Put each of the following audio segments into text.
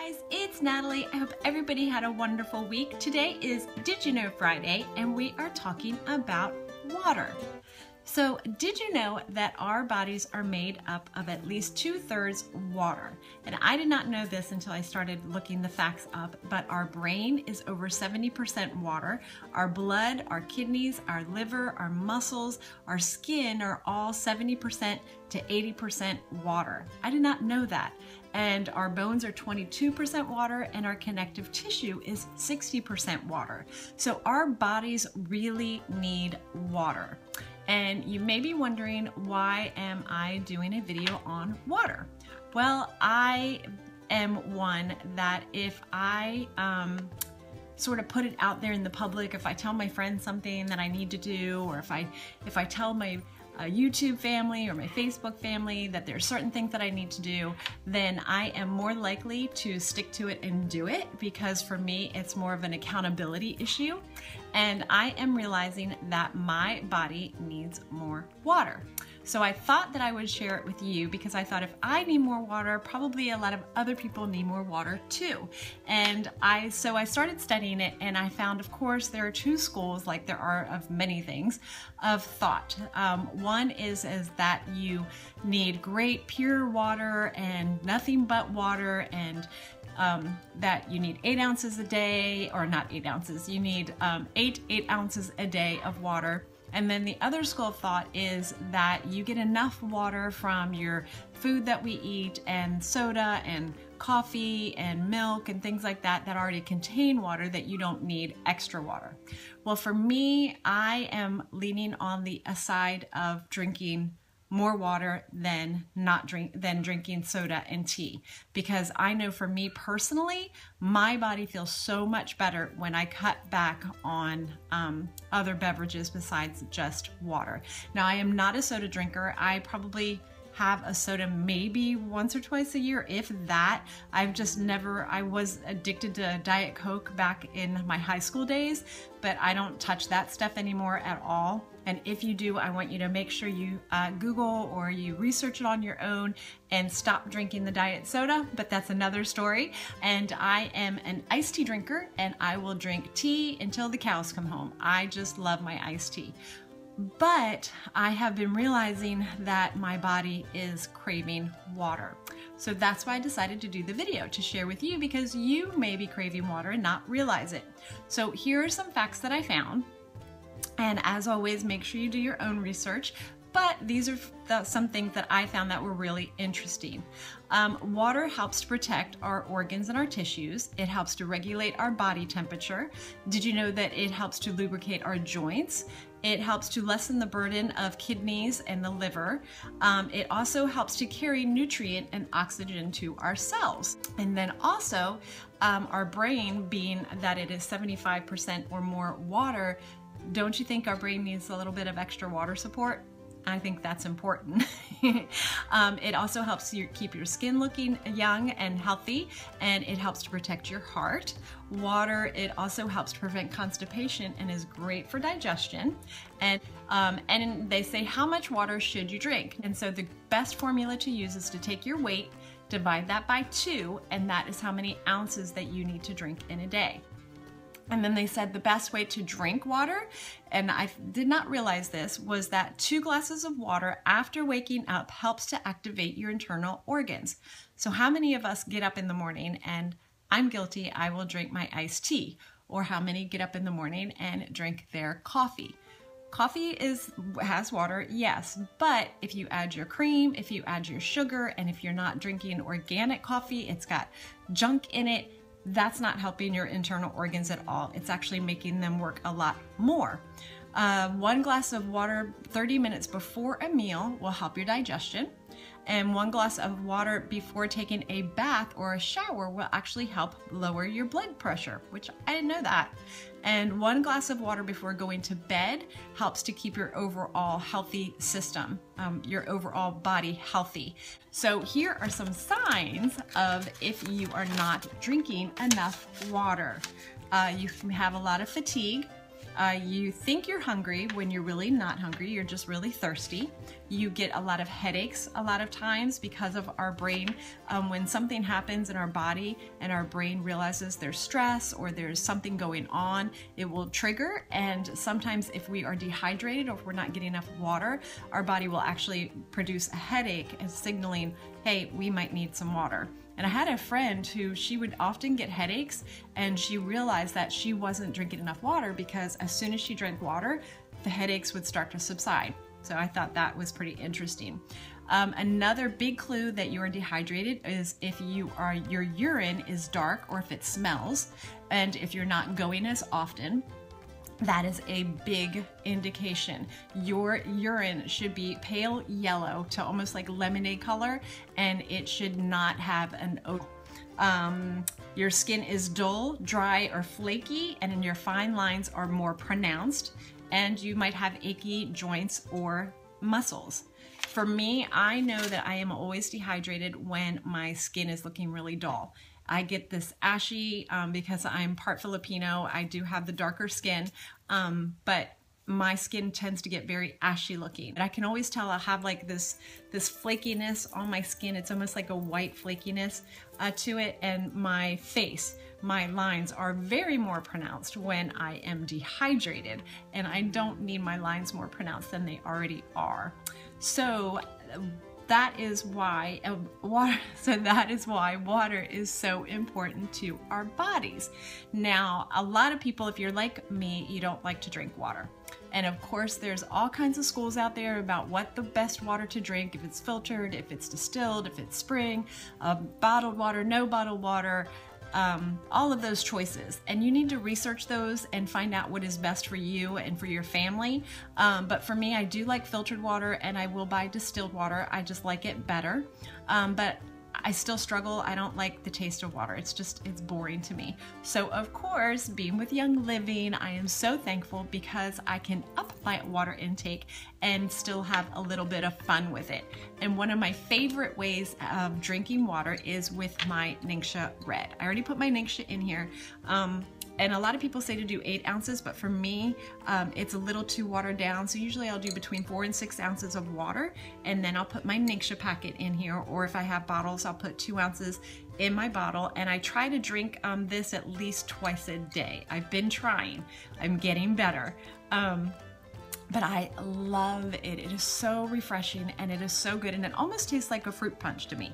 guys, it's Natalie. I hope everybody had a wonderful week. Today is Did You Know Friday, and we are talking about water. So did you know that our bodies are made up of at least 2/3 water? And I did not know this until I started looking the facts up, but our brain is over 70% water. Our blood, our kidneys, our liver, our muscles, our skin are all 70% to 80% water. I did not know that. And our bones are 22% water and our connective tissue is 60% water. So our bodies really need water. And you may be wondering, why am I doing a video on water? Well, I am one that if I sort of put it out there in the public, if I tell my friends something that I need to do, or if I tell my YouTube family or my Facebook family that there's certain things that I need to do, then I am more likely to stick to it and do it, because for me it's more of an accountability issue, and I am realizing that my body needs more water. So I thought that I would share it with you, because I thought if I need more water, probably a lot of other people need more water too. And so I started studying it, and I found, of course, there are two schools, like there are of many things, of thought. One is that you need great pure water and nothing but water, and that you need 8 ounces a day, or not 8 ounces, you need 8 ounces a day of water. And then the other school of thought is that you get enough water from your food that we eat, and soda and coffee and milk and things like that that already contain water, that you don't need extra water. Well, for me, I am leaning on the side of drinking more water than drinking soda and tea, because I know for me personally, my body feels so much better when I cut back on other beverages besides just water. Now, I am not a soda drinker. I probably have a soda maybe once or twice a year, if that. I was addicted to Diet Coke back in my high school days, but I don't touch that stuff anymore at all. And if you do, I want you to make sure you Google or you research it on your own and stop drinking the diet soda, but that's another story. And I am an iced tea drinker, and I will drink tea until the cows come home. I just love my iced tea. But I have been realizing that my body is craving water. So that's why I decided to do the video, to share with you, because you may be craving water and not realize it. So here are some facts that I found. And as always, make sure you do your own research. But these are some things that I found that were really interesting. Water helps to protect our organs and our tissues. It helps to regulate our body temperature. Did you know that it helps to lubricate our joints? It helps to lessen the burden of kidneys and the liver. It also helps to carry nutrient and oxygen to our cells. And then also, our brain, being that it is 75% or more water, don't you think our brain needs a little bit of extra water support? I think that's important. It also helps you keep your skin looking young and healthy, and it helps to protect your heart. Water, it also helps to prevent constipation and is great for digestion. And they say, how much water should you drink? And so the best formula to use is to take your weight, divide that by 2, and that is how many ounces that you need to drink in a day. And then they said the best way to drink water, and I did not realize this, was that 2 glasses of water after waking up helps to activate your internal organs. So how many of us get up in the morning, and I'm guilty, I will drink my iced tea? Or how many get up in the morning and drink their coffee? Coffee has water, yes, but if you add your cream, if you add your sugar, and if you're not drinking organic coffee, it's got junk in it, that's not helping your internal organs at all. It's actually making them work a lot more. 1 glass of water 30 minutes before a meal will help your digestion, and 1 glass of water before taking a bath or a shower will actually help lower your blood pressure, which I didn't know that. And 1 glass of water before going to bed helps to keep your overall healthy system, your overall body healthy. So here are some signs of if you are not drinking enough water. You can have a lot of fatigue. You think you're hungry when you're really not hungry, you're just really thirsty. You get a lot of headaches a lot of times because of our brain. When something happens in our body and our brain realizes there's stress or there's something going on, it will trigger, and sometimes if we are dehydrated or if we're not getting enough water, our body will actually produce a headache and signaling, hey, we might need some water. And I had a friend who she would often get headaches, and she realized that she wasn't drinking enough water because as soon as she drank water, the headaches would start to subside. So I thought that was pretty interesting. Another big clue that you are dehydrated is if your urine is dark or if it smells, and if you're not going as often. That is a big indication. Your urine should be pale yellow to almost like lemonade color, and it should not have an odor. Your skin is dull, dry, or flaky, and your fine lines are more pronounced, and you might have achy joints or muscles. For me, I know that I am always dehydrated when my skin is looking really dull. I get this ashy because I'm part Filipino. I do have the darker skin, but my skin tends to get very ashy looking. And I can always tell I have like this flakiness on my skin. It's almost like a white flakiness to it. And my face, my lines are very more pronounced when I am dehydrated. And I don't need my lines more pronounced than they already are. So that is why water is so important to our bodies. Now, a lot of people, if you're like me, you don't like to drink water. And of course, there's all kinds of schools out there about what the best water to drink, if it's filtered, if it's distilled, if it's spring, bottled water, no bottled water, all of those choices. And you need to research those and find out what is best for you and for your family. But for me, I do like filtered water, and I will buy distilled water. I just like it better. But I still struggle. I don't like the taste of water. It's boring to me. So of course, being with Young Living, I am so thankful because I can up my water intake and still have a little bit of fun with it. And one of my favorite ways of drinking water is with my Ningxia Red. I already put my Ningxia in here. And a lot of people say to do 8 ounces, but for me, it's a little too watered down. So usually I'll do between 4 and 6 ounces of water, and then I'll put my Ningxia packet in here, or if I have bottles, I'll put 2 ounces in my bottle, and I try to drink this at least twice a day. I've been trying. I'm getting better. But I love it. It is so refreshing, and it is so good, and it almost tastes like a fruit punch to me.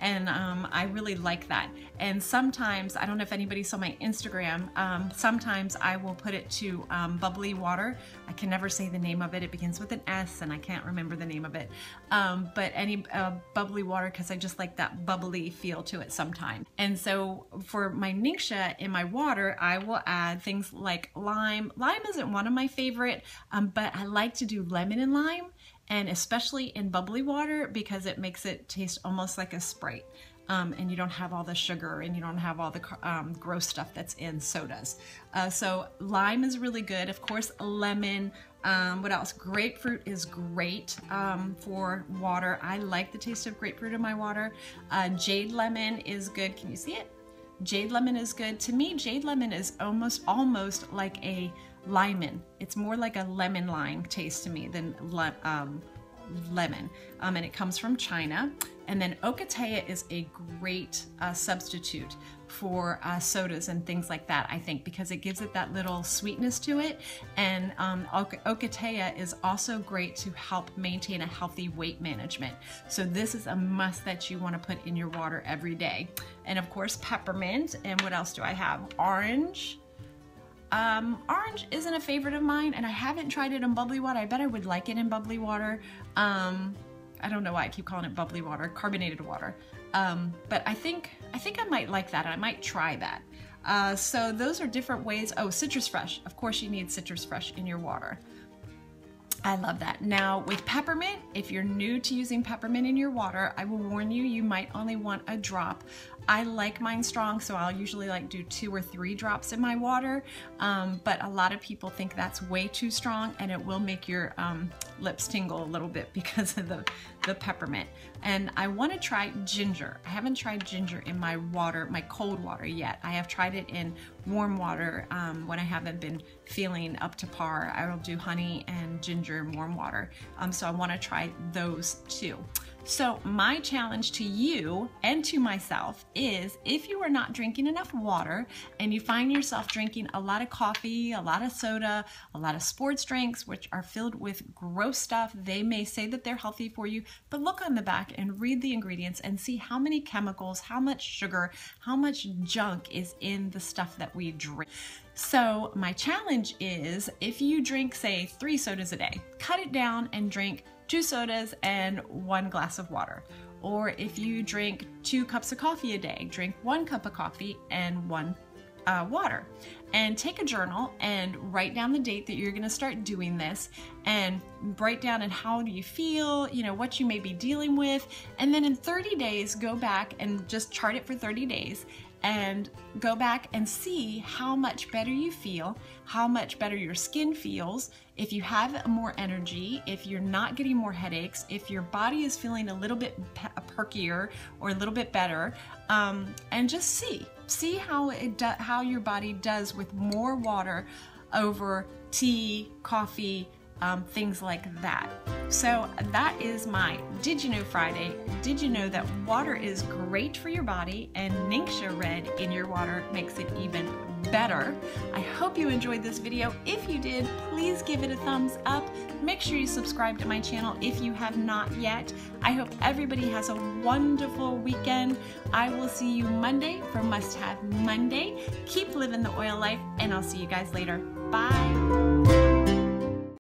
And I really like that. And sometimes, I don't know if anybody saw my Instagram, sometimes I will put it to bubbly water. I can never say the name of it. It begins with an S and I can't remember the name of it. But any bubbly water, because I just like that bubbly feel to it sometimes. And so for my Ningxia in my water, I will add things like lime. Lime isn't one of my favorite, but I like to do lemon and lime. And especially in bubbly water, because it makes it taste almost like a Sprite. And you don't have all the sugar and you don't have all the gross stuff that's in sodas. So lime is really good. Of course, lemon. What else? Grapefruit is great for water. I like the taste of grapefruit in my water. Jade lemon is good. Can you see it? Jade lemon is good. To me, jade lemon is almost like a lemon. It's more like a lemon lime taste to me than lemon. And it comes from China. And then ocotea is a great substitute for sodas and things like that, I think, because it gives it that little sweetness to it. And ocotea is also great to help maintain a healthy weight management. So this is a must that you want to put in your water every day. And of course, peppermint. And what else do I have? Orange. Orange isn't a favorite of mine, and I haven't tried it in bubbly water. I bet I would like it in bubbly water. I don't know why I keep calling it bubbly water, carbonated water. But I think I might like that. I might try that. So those are different ways. Oh, citrus fresh. Of course you need citrus fresh in your water. I love that. Now with peppermint, if you're new to using peppermint in your water, I will warn you, you might only want a drop. I like mine strong, so I'll usually like do 2 or 3 drops in my water, but a lot of people think that's way too strong, and it will make your lips tingle a little bit because of the peppermint. And I want to try ginger. I haven't tried ginger in my water, my cold water yet. I have tried it in warm water when I haven't been feeling up to par. I will do honey and ginger in warm water. So I want to try those too. So my challenge to you and to myself is, if you are not drinking enough water and you find yourself drinking a lot of coffee, a lot of soda, a lot of sports drinks, which are filled with gross stuff, they may say that they're healthy for you, but look on the back and read the ingredients and see how many chemicals, how much sugar, how much junk is in the stuff that we drink. So my challenge is, if you drink, say, 3 sodas a day, cut it down and drink 2 sodas and 1 glass of water. Or if you drink 2 cups of coffee a day, drink 1 cup of coffee and 1 water. And take a journal and write down the date that you're going to start doing this, and write down and how do you feel, you know, what you may be dealing with. And then in 30 days, go back and just chart it for 30 days and go back and see how much better you feel, how much better your skin feels, if you have more energy, if you're not getting more headaches, if your body is feeling a little bit perkier or a little bit better, and just see how your body does with more water over tea, coffee, things like that. So that is my Did You Know Friday. Did you know that water is great for your body, and Ningxia Red in your water makes it even better? I hope you enjoyed this video. If you did, please give it a thumbs up. Make sure you subscribe to my channel if you have not yet. I hope everybody has a wonderful weekend. I will see you Monday for Must Have Monday. Keep living the oil life, and I'll see you guys later. Bye.